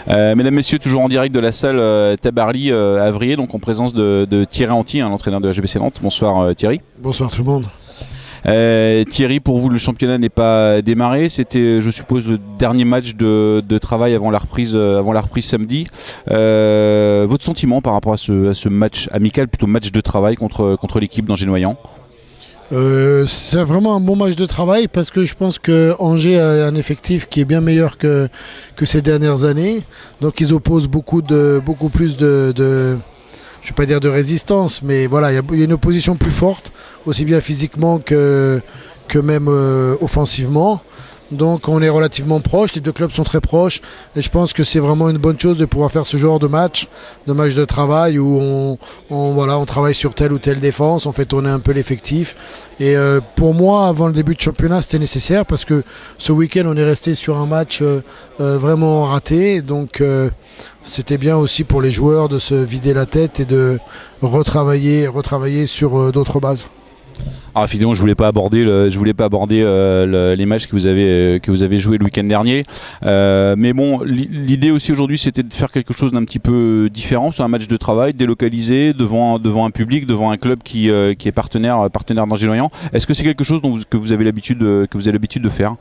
Mesdames, messieurs, toujours en direct de la salle Tabarly à Vrier, donc en présence de Thierry Anti, l'entraîneur de HGBC Nantes. Bonsoir Thierry. Bonsoir tout le monde. Thierry, pour vous le championnat n'est pas démarré, c'était je suppose le dernier match de travail avant la reprise samedi. Votre sentiment par rapport à ce match amical, plutôt match de travail contre l'équipe d'Angers-Noyant? C'est vraiment un bon match de travail parce que je pense que Angers a un effectif qui est bien meilleur que ces dernières années. Donc ils opposent beaucoup plus de je ne vais pas dire de résistance, mais voilà, il y a une opposition plus forte, aussi bien physiquement que même offensivement. Donc on est relativement proches, les deux clubs sont très proches et je pense que c'est vraiment une bonne chose de pouvoir faire ce genre de match de travail où on travaille sur telle ou telle défense, on fait tourner un peu l'effectif. Et pour moi, avant le début de championnat, c'était nécessaire parce que ce week-end, on est resté sur un match vraiment raté. Donc c'était bien aussi pour les joueurs de se vider la tête et de retravailler sur d'autres bases. Alors finalement, je voulais pas aborder les matchs que vous avez joués le week-end dernier. Mais bon, l'idée aussi aujourd'hui, c'était de faire quelque chose d'un petit peu différent sur un match de travail, délocalisé devant un public, devant un club qui est partenaire d'Angers-Noyant. Est-ce que c'est quelque chose que vous avez l'habitude de faire?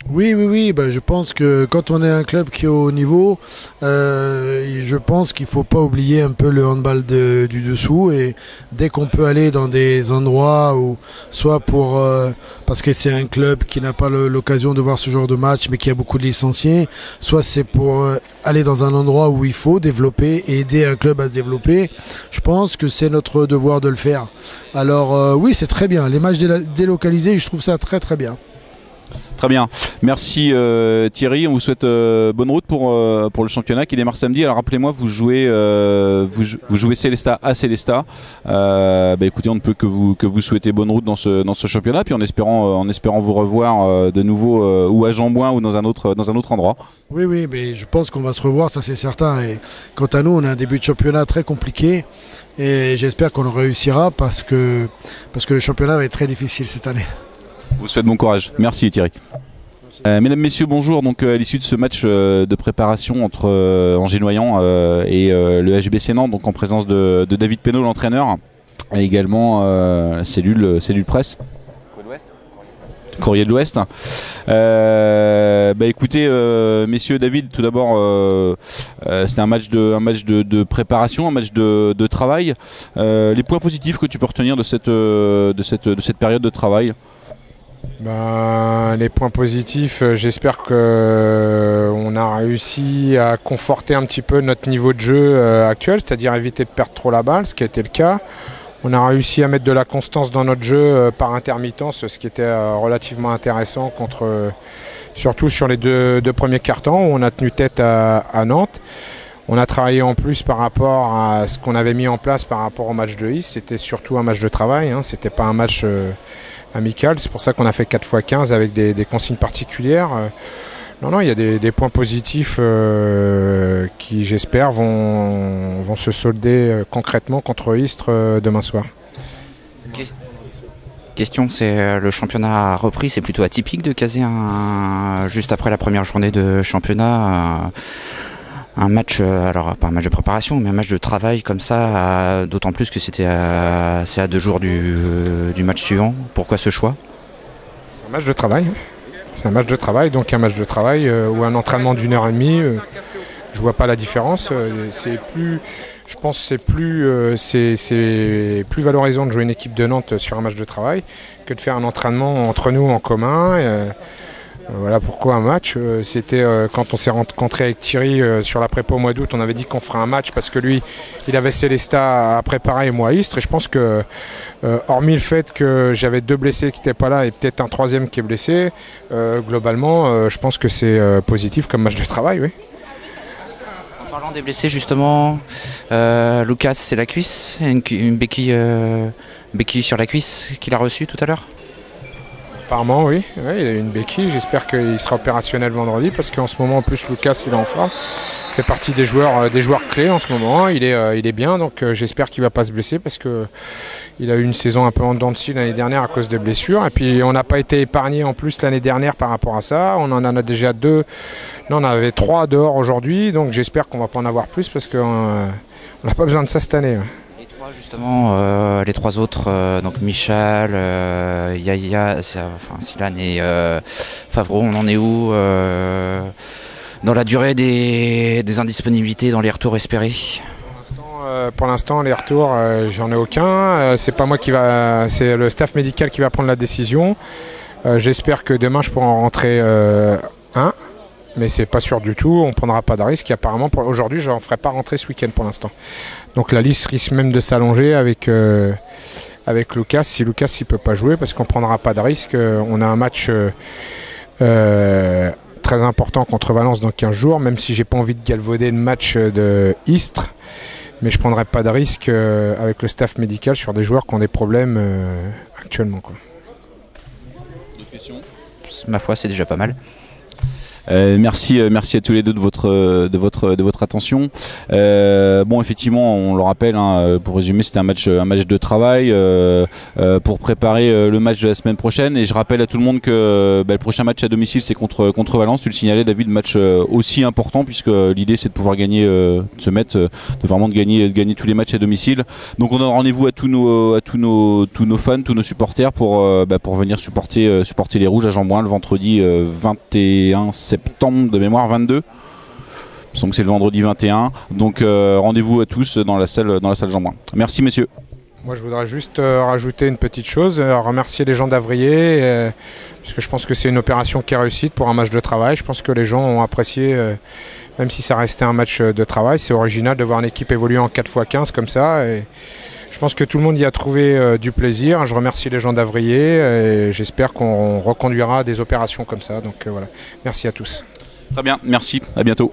Oui, je pense que quand on est un club qui est au haut niveau, je pense qu'il ne faut pas oublier un peu le handball du dessous, et dès qu'on peut aller dans des endroits où, soit parce que c'est un club qui n'a pas l'occasion de voir ce genre de match mais qui a beaucoup de licenciés, soit c'est pour aller dans un endroit où il faut développer et aider un club à se développer, je pense que c'est notre devoir de le faire. Alors oui, c'est très bien, les matchs délocalisés, je trouve ça très très bien. Très bien, merci Thierry, on vous souhaite bonne route pour le championnat qui démarre samedi. Alors rappelez-moi, vous jouez Sélestat à Sélestat. Écoutez, on ne peut que vous souhaiter bonne route dans ce championnat, puis en espérant vous revoir de nouveau ou à Jean-Bouin ou dans un autre endroit. Oui, mais je pense qu'on va se revoir, ça c'est certain. Et quant à nous, on a un début de championnat très compliqué et j'espère qu'on le réussira parce que le championnat va être très difficile cette année. Je vous souhaite bon courage. Merci Thierry. Mesdames, messieurs, bonjour. Donc à l'issue de ce match de préparation entre Angers-Noyant et le HGBC Nantes, donc en présence de David Penaud, l'entraîneur, et également cellule presse. Courrier de l'Ouest. Écoutez, messieurs, David, tout d'abord, c'était un match de préparation, un match de travail. Les points positifs que tu peux retenir de cette période de travail? Les points positifs, j'espère qu'on a réussi à conforter un petit peu notre niveau de jeu actuel, c'est-à-dire éviter de perdre trop la balle, ce qui a été le cas. On a réussi à mettre de la constance dans notre jeu par intermittence, ce qui était relativement intéressant surtout sur les deux premiers cartons où on a tenu tête à Nantes. On a travaillé en plus par rapport à ce qu'on avait mis en place par rapport au match de Is. C'était surtout un match de travail, c'était pas un match amical. C'est pour ça qu'on a fait 4x15 avec des consignes particulières. Il y a des points positifs qui, j'espère, vont se solder concrètement contre Istres demain soir. Question, c'est le championnat a repris, c'est plutôt atypique de caser juste après la première journée de championnat un match, alors pas un match de préparation, mais un match de travail comme ça, d'autant plus que c'est à 2 jours du match suivant. Pourquoi ce choix? C'est un match de travail. C'est un match de travail, donc un match de travail ou un entraînement d'1 heure et demie. Je vois pas la différence. Je pense que c'est plus valorisant de jouer une équipe de Nantes sur un match de travail que de faire un entraînement entre nous en commun. Voilà pourquoi un match. C'était quand on s'est rencontré avec Thierry sur la prépa au mois d'août, on avait dit qu'on ferait un match parce que lui, il avait Sélestat à préparer et moi à Istres. Et je pense que, hormis le fait que j'avais 2 blessés qui n'étaient pas là et peut-être un 3e qui est blessé, globalement, je pense que c'est positif comme match de travail, oui. En parlant des blessés, justement, Lucas, c'est la cuisse, une béquille sur la cuisse qu'il a reçue tout à l'heure? Apparemment, oui, il a une béquille. J'espère qu'il sera opérationnel vendredi parce qu'en ce moment, en plus, Lucas, il est en forme. Il fait partie des joueurs clés en ce moment. Il est bien, donc j'espère qu'il ne va pas se blesser parce qu'il il a eu une saison un peu en dents de scie l'année dernière à cause de blessures. Et puis on n'a pas été épargné en plus l'année dernière par rapport à ça. On en a déjà 2. Non, on avait 3 dehors aujourd'hui. Donc j'espère qu'on va pas en avoir plus parce qu'on n'a pas besoin de ça cette année. Les 3 justement, les 3 autres, donc Michal, Yaya, Silan et Favreau, on en est où dans la durée des indisponibilités, dans les retours espérés? Pour l'instant, les retours, j'en ai aucun. C'est pas moi c'est le staff médical qui va prendre la décision. J'espère que demain je pourrai en rentrer un, mais c'est pas sûr du tout. On prendra pas de risque. Apparemment, aujourd'hui, je n'en ferai pas rentrer ce week-end pour l'instant. Donc la liste risque même de s'allonger avec Lucas. Si Lucas il peut pas jouer, parce qu'on prendra pas de risque. On a un match très important contre Valence dans 15 jours, même si j'ai pas envie de galvauder le match de Istres. Mais je ne prendrai pas de risque avec le staff médical sur des joueurs qui ont des problèmes actuellement, quoi. D'autres questions ? Ma foi, c'est déjà pas mal. Merci à tous les deux de votre attention. Bon, effectivement, on le rappelle, hein, pour résumer, c'était un match de travail pour préparer le match de la semaine prochaine. Et je rappelle à tout le monde que le prochain match à domicile, c'est contre Valence. Tu le signalais, David, match aussi important, puisque l'idée c'est de pouvoir gagner, de gagner tous les matchs à domicile. Donc on donne rendez-vous à tous nos fans, tous nos supporters pour venir supporter les Rouges à Jean-Bouin le vendredi 21 septembre de mémoire 22. Il me semble que c'est le vendredi 21. Donc rendez-vous à tous dans la salle Jean-Bouin. Merci messieurs. Moi je voudrais juste rajouter une petite chose, remercier les gens d'Avrier, parce que je pense que c'est une opération qui est réussie pour un match de travail. Je pense que les gens ont apprécié, même si ça restait un match de travail. C'est original de voir une équipe évoluer en 4x15 comme ça. Et je pense que tout le monde y a trouvé du plaisir. Je remercie les gens d'Avrier et j'espère qu'on reconduira des opérations comme ça. Donc voilà, merci à tous. Très bien, merci, à bientôt.